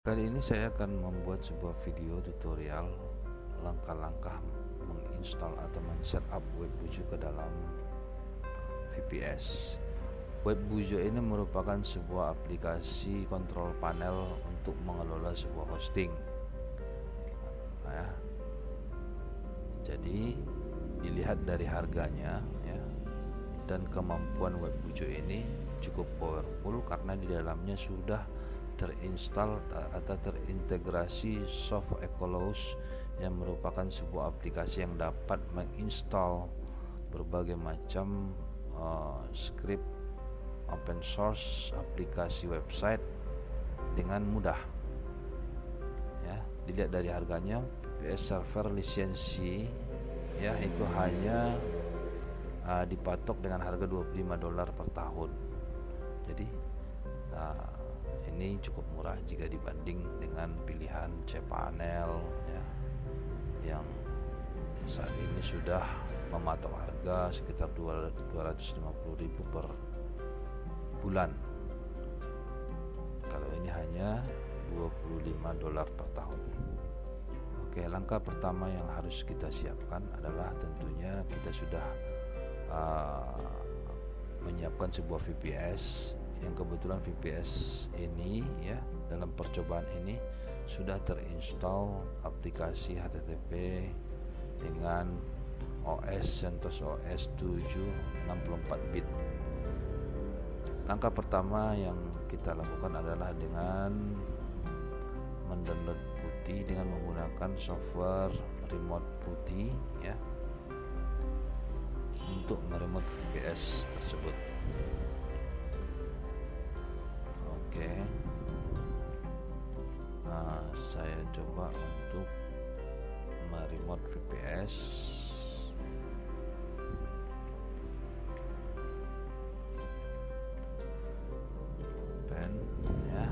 Kali ini saya akan membuat sebuah video tutorial langkah-langkah menginstal atau men-setup Webbujo ke dalam VPS. Webbujo ini merupakan sebuah aplikasi kontrol panel untuk mengelola sebuah hosting. Ya. Jadi dilihat dari harganya ya, dan kemampuan Webbujo ini cukup powerful karena di dalamnya sudah terinstall atau terintegrasi Soft Ecolous yang merupakan sebuah aplikasi yang dapat menginstal berbagai macam script open source aplikasi website dengan mudah. Ya, dilihat dari harganya, VPS server lisensi ya itu hanya dipatok dengan harga $25 per tahun. Jadi ini cukup murah jika dibanding dengan pilihan cPanel ya, yang saat ini sudah mematok harga sekitar 250.000 per bulan. Kalau ini hanya $25 per tahun. Oke, langkah pertama yang harus kita siapkan adalah tentunya kita sudah menyiapkan sebuah VPS yang kebetulan VPS ini ya dalam percobaan ini sudah terinstall aplikasi HTTP dengan OS CentOS OS 7 64 bit. Langkah pertama yang kita lakukan adalah dengan mendownload PuTTY dengan menggunakan software remote PuTTY ya untuk meremote VPS tersebut. Oke, saya coba untuk meremote VPS. Pen ya,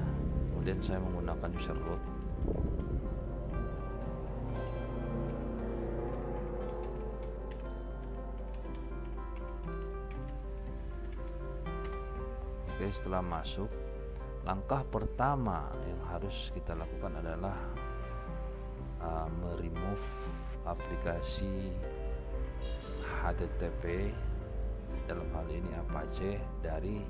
kemudian saya menggunakan user root. Oke, setelah masuk, langkah pertama yang harus kita lakukan adalah meremove aplikasi HTTP, dalam hal ini Apache, dari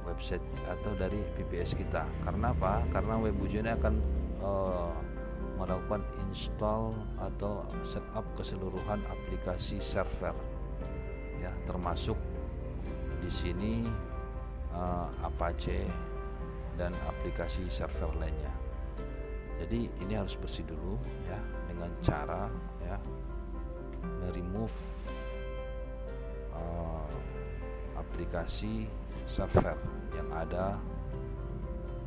website atau dari VPS kita. Karena apa? Karena Webbujo ini akan melakukan install atau setup keseluruhan aplikasi server ya, termasuk di sini Apache dan aplikasi server lainnya. Jadi ini harus bersih dulu ya dengan cara ya meremove aplikasi server yang ada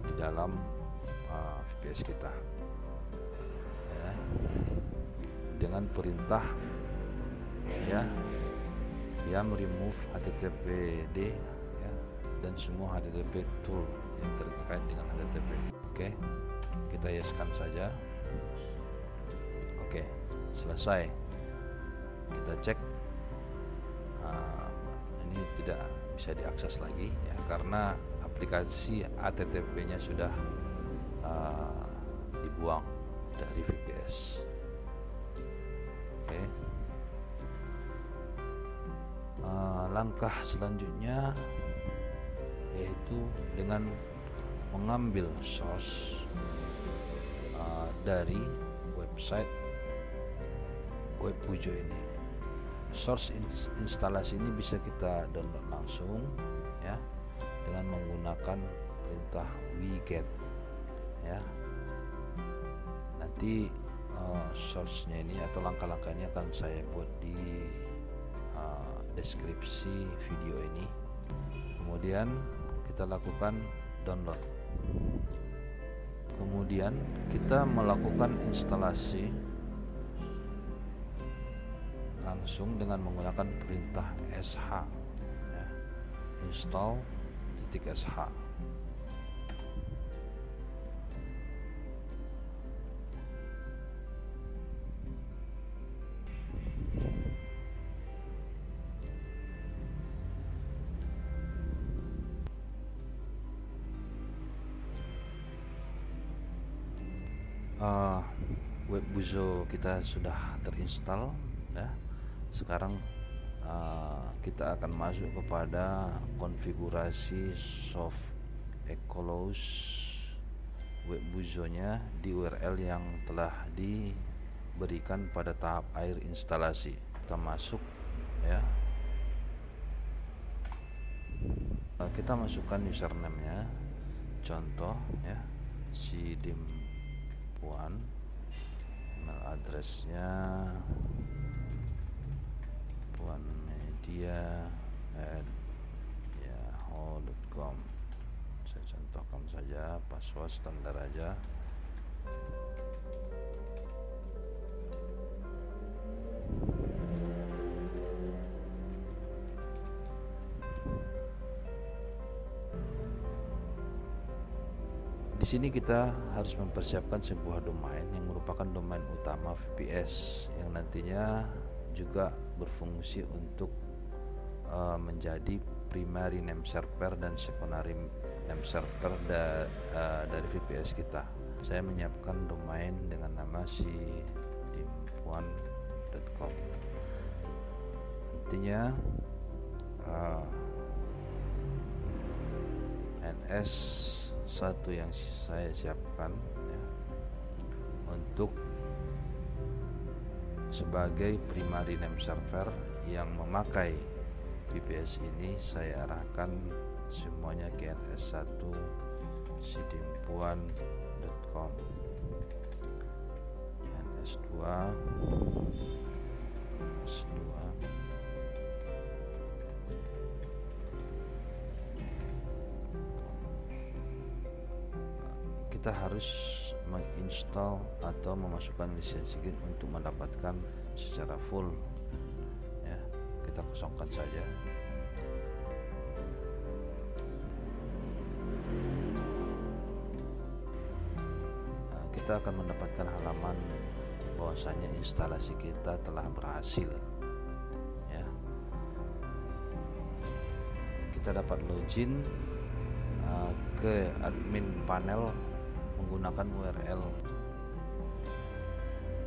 di dalam VPS kita ya, dengan perintah ya remove httpd ya, dan semua HTTP tool yang terkait dengan HTTP. Oke, kita yeskan saja. Oke, selesai. Kita cek, ini tidak bisa diakses lagi ya karena aplikasi HTTP-nya sudah dibuang dari VPS. Oke. Langkah selanjutnya yaitu dengan mengambil source dari website Webbujo ini. Source instalasi ini bisa kita download langsung ya dengan menggunakan perintah wget ya. Nanti source-nya ini atau langkah-langkah ini akan saya buat di deskripsi video ini. Kemudian kita lakukan download. Kemudian kita melakukan instalasi langsung dengan menggunakan perintah sh ya, install.sh. uh, Webbuzo kita sudah terinstall ya. Sekarang kita akan masuk kepada konfigurasi soft eClose Webbuzo-nya di URL yang telah diberikan pada tahap akhir instalasi. Kita masuk ya. Kita masukkan username-nya, contoh ya, sidimpuan, email address-nya puanmedia@yahoo.com. Saya contohkan saja, password standar aja. Di sini kita harus mempersiapkan sebuah domain yang merupakan domain utama VPS yang nantinya juga berfungsi untuk menjadi primary name server dan secondary name server dari VPS kita. Saya menyiapkan domain dengan nama sidimpuan.com. Intinya NS1 yang saya siapkan ya, untuk sebagai primary name server yang memakai VPS ini, saya arahkan semuanya ke NS1 sidimpuan.com, NS2 kita harus menginstal atau memasukkan lisensi untuk mendapatkan secara full ya. Kita kosongkan saja. Kita akan mendapatkan halaman bahwasanya instalasi kita telah berhasil ya. Kita dapat login ke admin panel menggunakan URL.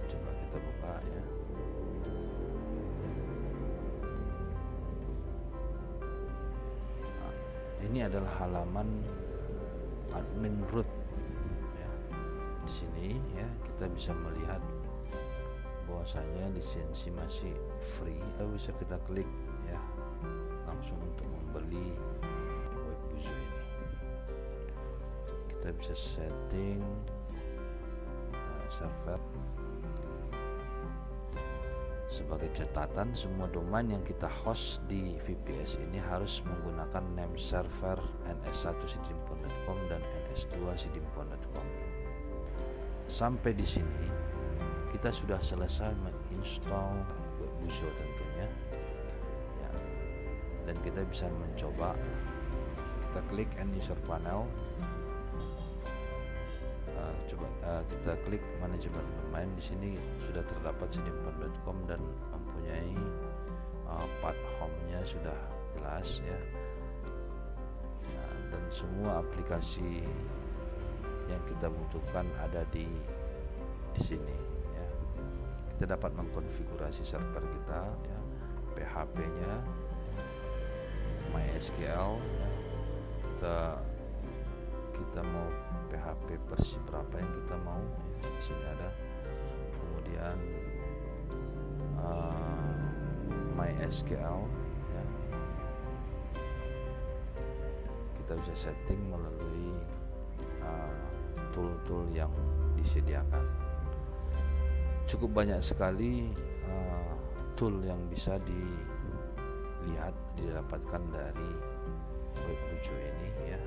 Coba kita buka ya. Ini adalah halaman admin root ya. Di sini ya kita bisa melihat bahwasanya lisensi masih free. Bisa kita klik ya langsung untuk membeli Webbuzo ini. Kita bisa setting server. Sebagai catatan, semua domain yang kita host di VPS ini harus menggunakan name server ns1 sidimpuan.com dan ns2 sidimpuan.com. Sampai di sini kita sudah selesai menginstall Webbuzo tentunya ya. Dan kita bisa mencoba. Kita klik end user panel. Kita klik manajemen domain. Di sini sudah terdapat sidimpuan.com dan mempunyai path home-nya sudah jelas ya. Dan semua aplikasi yang kita butuhkan ada di sini ya. Kita dapat mengkonfigurasi server kita ya, PHP-nya, MySQL ya. Kita mau PHP versi berapa yang kita mau ya, di sini ada. Kemudian MySQL ya. Kita bisa setting melalui tool-tool yang disediakan. Cukup banyak sekali tool yang bisa didapatkan dari Webbuzo ini ya.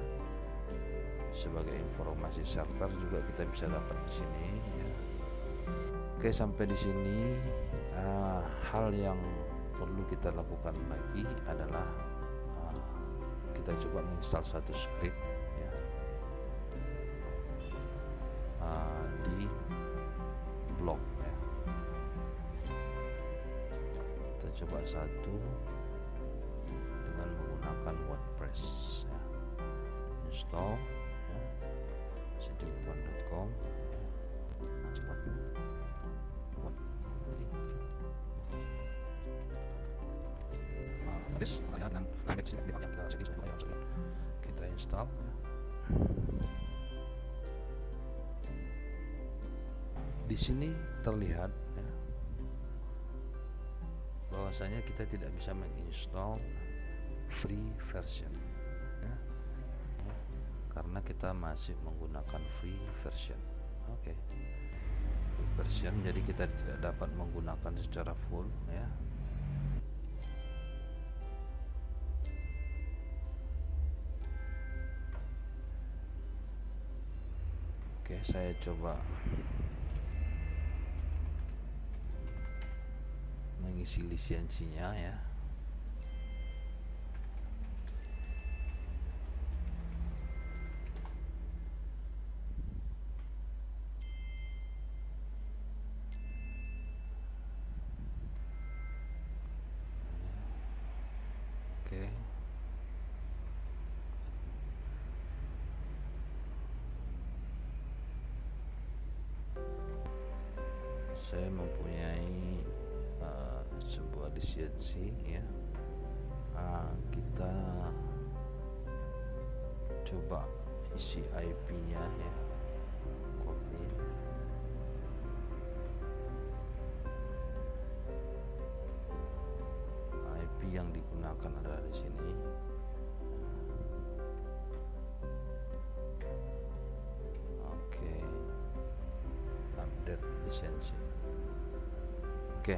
Sebagai informasi server juga kita bisa dapat di sini ya. Oke, sampai di sini hal yang perlu kita lakukan lagi adalah kita coba menginstal satu script ya, di blog ya. Kita coba satu dengan menggunakan WordPress ya. Install sidimpuan.com. install. Di sini terlihat ya, bahwasanya kita tidak bisa menginstall free version ya, karena kita masih menggunakan free version. Oke, free version, jadi kita tidak dapat menggunakan secara full ya. Oke, saya coba mengisi lisensinya ya. Oke. Saya mempunyai sebuah lisensi ya. Kita coba isi IP-nya ya, copy. IP yang digunakan adalah di sini. Oke, update lisensi. Oke,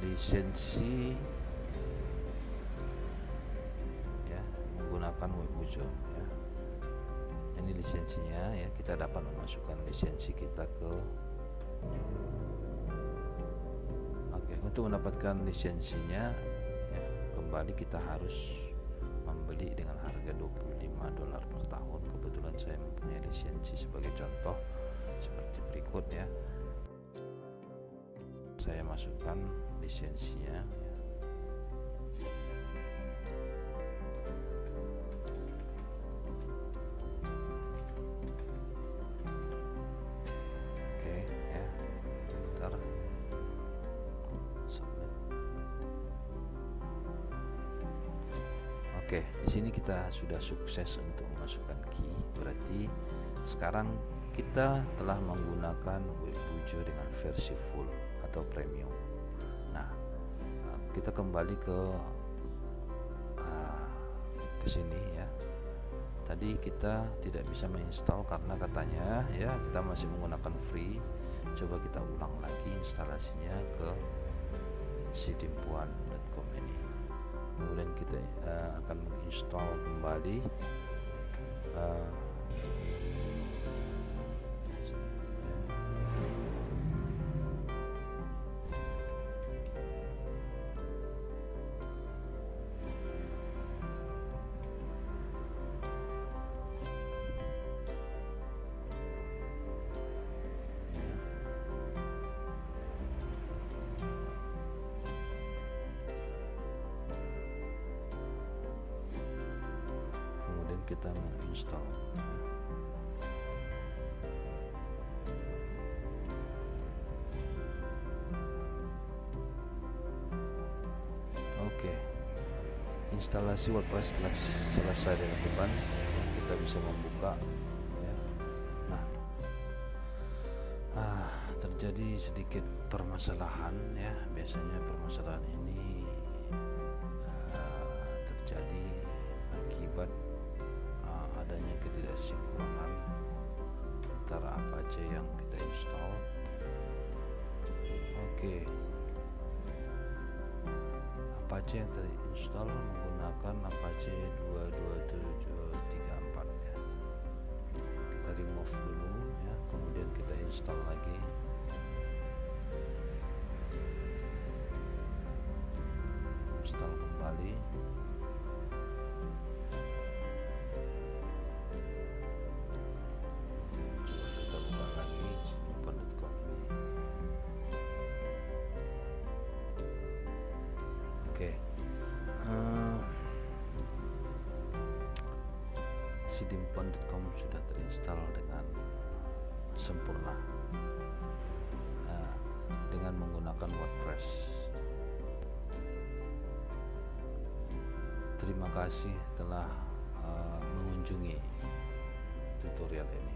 lisensi ya, menggunakan Webbujo ya. Ini lisensinya ya, kita dapat memasukkan lisensi kita ke. Oke, untuk mendapatkan lisensinya ya, kembali kita harus membeli dengan harga $25 per tahun. Kebetulan saya mempunyai lisensi, sebagai contoh seperti berikut ya. Saya masukkan lisensinya ya. Oke ya, ntar submit. Oke, di sini kita sudah sukses untuk memasukkan key. Berarti sekarang kita telah menggunakan Webbujo dengan versi full atau premium. Nah, kita kembali ke sini ya. Tadi kita tidak bisa menginstal karena katanya ya kita masih menggunakan free. Coba kita ulang lagi instalasinya ke sidimpuan.com ini. Kemudian kita akan menginstal kembali kita menginstal. Oke, instalasi WordPress telah selesai dilakukan. Kita bisa membuka ya. Nah, terjadi sedikit permasalahan ya. Biasanya permasalahan ini terjadi akibat adanya ketidaksinkronan antara Apache yang kita install. Oke, Apache yang terinstall menggunakan Apache 22734 ya. Kita remove dulu ya, kemudian kita install lagi. Install kembali. Oke, sidimpuan.com sudah terinstall dengan sempurna dengan menggunakan WordPress. Terima kasih telah mengunjungi tutorial ini.